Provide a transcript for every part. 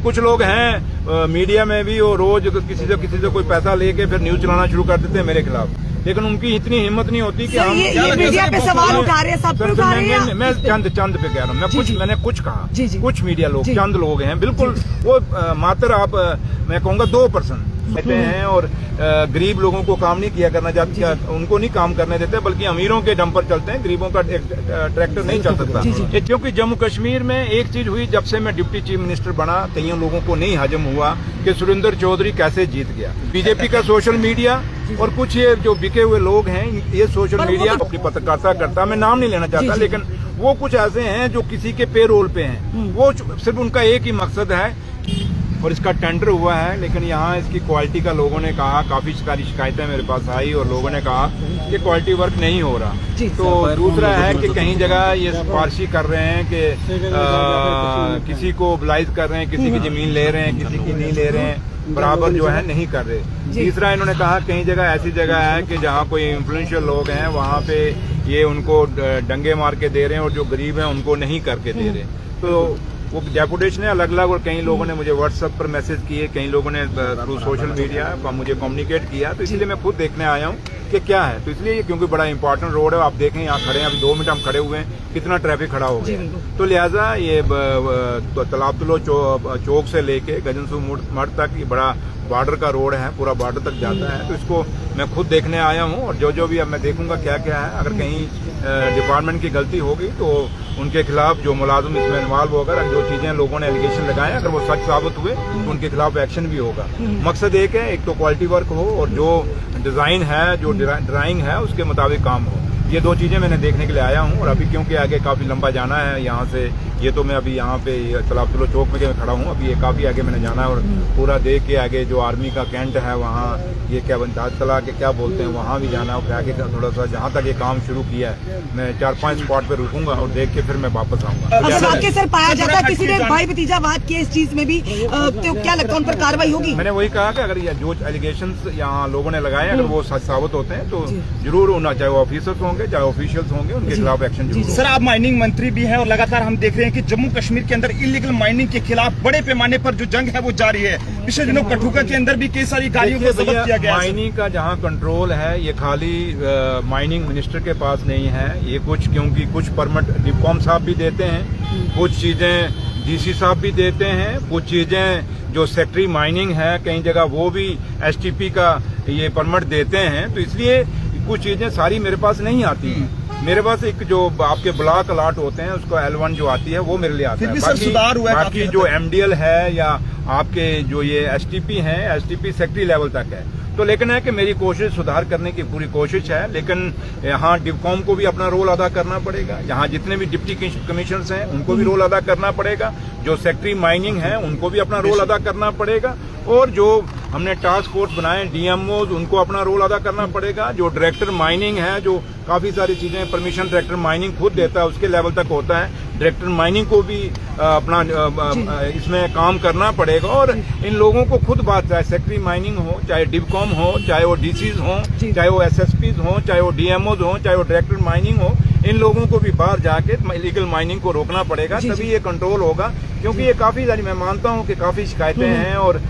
कुछ लोग हैं मीडिया में भी वो रोज किसी से कोई पैसा लेके फिर न्यूज चलाना शुरू कर देते हैं मेरे खिलाफ, लेकिन उनकी इतनी हिम्मत नहीं होती कि हम ये मीडिया पे सवाल उठा रहे हैं, सब पे उठा रहे हैं। मैं चंद पे कह रहा हूँ, मैंने कुछ कहा, कुछ मीडिया लोग, चंद लोग हैं बिल्कुल, वो मात्र आप मैं कहूँगा 2% कहते हैं और गरीब लोगों को काम नहीं किया करना चाहते, उनको नहीं काम करने देते, बल्कि अमीरों के दम पर चलते हैं, गरीबों का ट्रैक्टर नहीं चल सकता। क्योंकि जम्मू कश्मीर में एक चीज हुई, जब से मैं डिप्टी चीफ मिनिस्टर बना, कईयों लोगों को नहीं हजम हुआ कि सुरेंद्र चौधरी कैसे जीत गया। बीजेपी का सोशल मीडिया और कुछ ये जो बिके हुए लोग हैं, ये सोशल मीडिया अपनी पत्रकारिता करता, मैं नाम नहीं लेना चाहता, लेकिन वो कुछ ऐसे हैं जो किसी के पेरोल पे हैं, वो सिर्फ उनका एक ही मकसद है, और इसका टेंडर हुआ है, लेकिन यहाँ इसकी क्वालिटी का लोगों ने कहा, काफी सारी शिकायतें मेरे पास आई और लोगों ने कहा कि क्वालिटी वर्क नहीं हो रहा। तो दूसरा है कि कहीं जगह ये सिफारिशी कर रहे हैं कि किसी को ब्लाइज कर रहे हैं, किसी की जमीन ले रहे हैं, किसी की नहीं ले रहे हैं, बराबर जो है नहीं कर रहे। तीसरा इन्होंने कहा कहीं जगह ऐसी जगह है कि जहाँ कोई इन्फ्लुएंशियल लोग हैं, वहाँ पे ये उनको डंगे मार के दे रहे हैं और जो गरीब हैं उनको नहीं करके दे रहे। तो वो डेपुटेशन है अलग अलग, और कई लोगों ने मुझे व्हाट्सएप पर मैसेज किए, कई लोगों ने थ्रू सोशल मीडिया मुझे कम्युनिकेट किया, तो इसलिए मैं खुद देखने आया हूँ कि क्या है। तो इसलिए क्योंकि बड़ा इंपॉर्टेंट रोड है, आप देखें यहाँ खड़े हैं, अभी 2 मिनट हम खड़े हुए हैं, कितना ट्रैफिक खड़ा हो गया, तो लिहाजा ये तलाबतुलो चौक से लेके गजनसू मठ तक ये बड़ा बॉर्डर का रोड है, पूरा बॉर्डर तक जाता है, तो इसको मैं खुद देखने आया हूँ, और जो भी अब मैं देखूंगा क्या क्या है, अगर कहीं डिपार्टमेंट की गलती होगी तो उनके खिलाफ जो मुलाजिम इसमें इन्वॉल्व होगा, जो चीजें लोगों ने एलिगेशन लगाए, अगर वो सच साबित हुए तो उनके खिलाफ एक्शन भी होगा। मकसद एक है, एक तो क्वालिटी वर्क हो और जो डिजाइन है, जो ड्राइंग है, उसके मुताबिक काम हो। ये 2 चीजें मैंने देखने के लिए आया हूँ, और अभी क्योंकि आगे काफी लंबा जाना है यहाँ से, ये तो मैं अभी यहाँ पे तलाबतुलो चौक में खड़ा हूँ, अभी ये काफी आगे मैंने जाना है, और पूरा देख के आगे जो आर्मी का कैंट है वहाँ, ये क्या तला के क्या बोलते हैं, वहाँ भी जाना है, और आगे थोड़ा सा जहाँ तक ये काम शुरू किया है, मैं 4-5 स्पॉट पे रुकूंगा और देख के फिर मैं वापस आऊंगा। सर पाया जाता है किसी ने भाई भतीजा बात की इस चीज में भी, तो क्या लगता है उन पर कार्रवाई होगी? मैंने वही कहा कि अगर ये जो एलिगेशन यहाँ लोगों ने लगाए, अगर वो सच साबित होते हैं तो जरूर होना, चाहे वो ऑफिसर्स होंगे चाहे ऑफिशियल्स होंगे, उनके खिलाफ एक्शन जरूर। सर आप माइनिंग मंत्री भी हैं, और लगातार हम देख रहे हैं कि जम्मू कश्मीर के अंदर इलीगल माइनिंग के खिलाफ बड़े पैमाने पर जो जंग है वो जारी है। पिछले दिनों कठुआ के अंदर भी कई सारी गाड़ियों को जब्त किया गया। माइनिंग का जहाँ कंट्रोल है, ये खाली माइनिंग मिनिस्टर के पास नहीं है, ये क्योंकि कुछ परमिट डिपकॉम साहब भी देते हैं, कुछ चीजें डीसी साहब भी देते हैं, कुछ चीजें जो सेक्रेटरी माइनिंग है कई जगह वो भी एसटीपी का ये परमिट देते हैं। तो इसलिए कुछ चीजें सारी मेरे पास नहीं आती हैं। मेरे पास एक जो आपके ब्लॉक अलॉट होते हैं, उसको L1 जो आती है वो मेरे लिए आता है। बाकी जो MDL है या आपके जो ये STP हैं, STP सेक्रेटरी लेवल तक है। तो लेकिन है कि मेरी कोशिश सुधार करने की पूरी कोशिश है, लेकिन यहाँ डिपकॉम को भी अपना रोल अदा करना पड़ेगा, यहाँ जितने भी डिप्टी कमिश्नर्स हैं उनको भी रोल अदा करना पड़ेगा, जो सेक्रेटरी माइनिंग है उनको भी अपना रोल अदा करना पड़ेगा, और जो हमने टास्क फोर्स बनाए DMOs उनको अपना रोल अदा करना पड़ेगा, जो डायरेक्टर माइनिंग है, जो काफी सारी चीजें परमिशन डायरेक्टर माइनिंग खुद देता है, उसके लेवल तक होता है, डायरेक्टर माइनिंग को भी अपना इसमें काम करना पड़ेगा, और इन लोगों को खुद बात, चाहे सेक्रेटरी माइनिंग हो, चाहे डिपकॉम हो, चाहे वो DCs हो, चाहे वो SSPs हो, चाहे वो DMOs हो, चाहे वो डायरेक्टर माइनिंग हो, इन लोगों को भी बाहर जाके इलीगल माइनिंग को रोकना पड़ेगा, तभी ये कंट्रोल होगा। क्योंकि ये काफी सारी, मैं मानता हूँ कि काफी शिकायतें हैं, और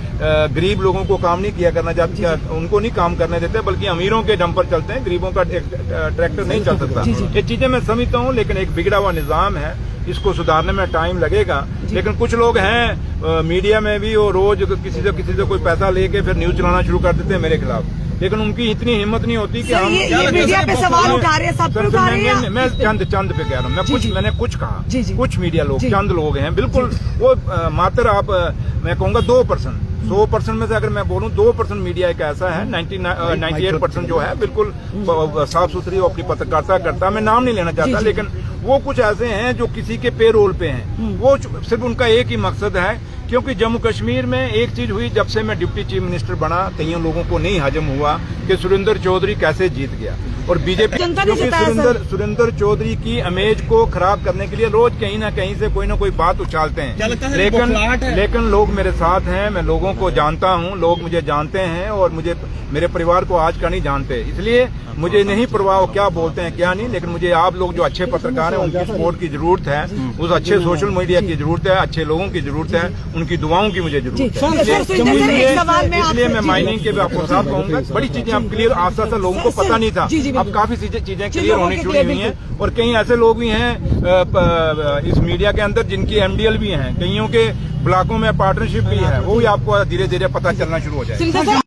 गरीब लोगों को काम नहीं किया करना चाहते, उनको नहीं काम करने देते, बल्कि अमीरों के दम पर चलते हैं, गरीबों का ट्रैक्टर नहीं चल सकता। ये चीजें मैं समझता हूँ, लेकिन एक बिगड़ा हुआ निजाम है, इसको सुधारने में टाइम लगेगा। लेकिन कुछ लोग हैं मीडिया में भी, वो रोज किसी से कोई पैसा लेके फिर न्यूज चलाना शुरू कर देते हैं मेरे खिलाफ, लेकिन उनकी इतनी हिम्मत नहीं होती कि हम ये मीडिया पे सवाल उठा रहे हैं, सब पे उठा रहे हैं। मैं चंद पे कह रहा हूँ, मैंने कुछ कहा, कुछ मीडिया लोग, चंद लोग हैं बिल्कुल, वो मात्र आप मैं कहूँगा 2%, 100% में से अगर मैं बोलूँ 2% मीडिया एक ऐसा है, 98% जो है बिल्कुल साफ सुथरी अपनी पत्रकारिता करता है, मैं नाम नहीं लेना चाहता, लेकिन वो कुछ ऐसे हैं जो किसी के पेरोल पे हैं, वो सिर्फ उनका एक ही मकसद है। क्योंकि जम्मू कश्मीर में एक चीज हुई, जब से मैं डिप्टी चीफ मिनिस्टर बना, कईयों लोगों को नहीं हजम हुआ कि सुरेंद्र चौधरी कैसे जीत गया। और बीजेपी जनता ने क्योंकि जिताया, सर। सुरेंद्र चौधरी की इमेज को खराब करने के लिए रोज कहीं ना कहीं से कोई ना कोई बात उछालते क्या लगता है हैं, बौखलाहट है? लेकिन लोग मेरे साथ हैं, मैं लोगों को जानता हूं, लोग मुझे जानते हैं और मुझे मेरे परिवार को आज का नहीं जानते, इसलिए मुझे नहीं परवाह क्या बोलते हैं क्या नहीं, लेकिन मुझे आप लोग जो अच्छे पत्रकार हैं उनकी सपोर्ट की जरूरत है, उस अच्छे सोशल मीडिया की जरूरत है, अच्छे लोगों की जरूरत है, उनकी दुआओं की मुझे जरूरत है। इसलिए मैं माइनिंग के भी आपको साथ कहूंगा, बड़ी चीजें अब क्लियर आज तक लोगों को पता नहीं था, अब काफी चीजें क्लियर होनी शुरू हुई हैं। और कई ऐसे लोग भी हैं इस मीडिया के अंदर जिनकी MDL भी हैं, कईयों के ब्लॉकों में पार्टनरशिप भी है, वो भी आपको धीरे धीरे पता चलना शुरू हो जाएगा।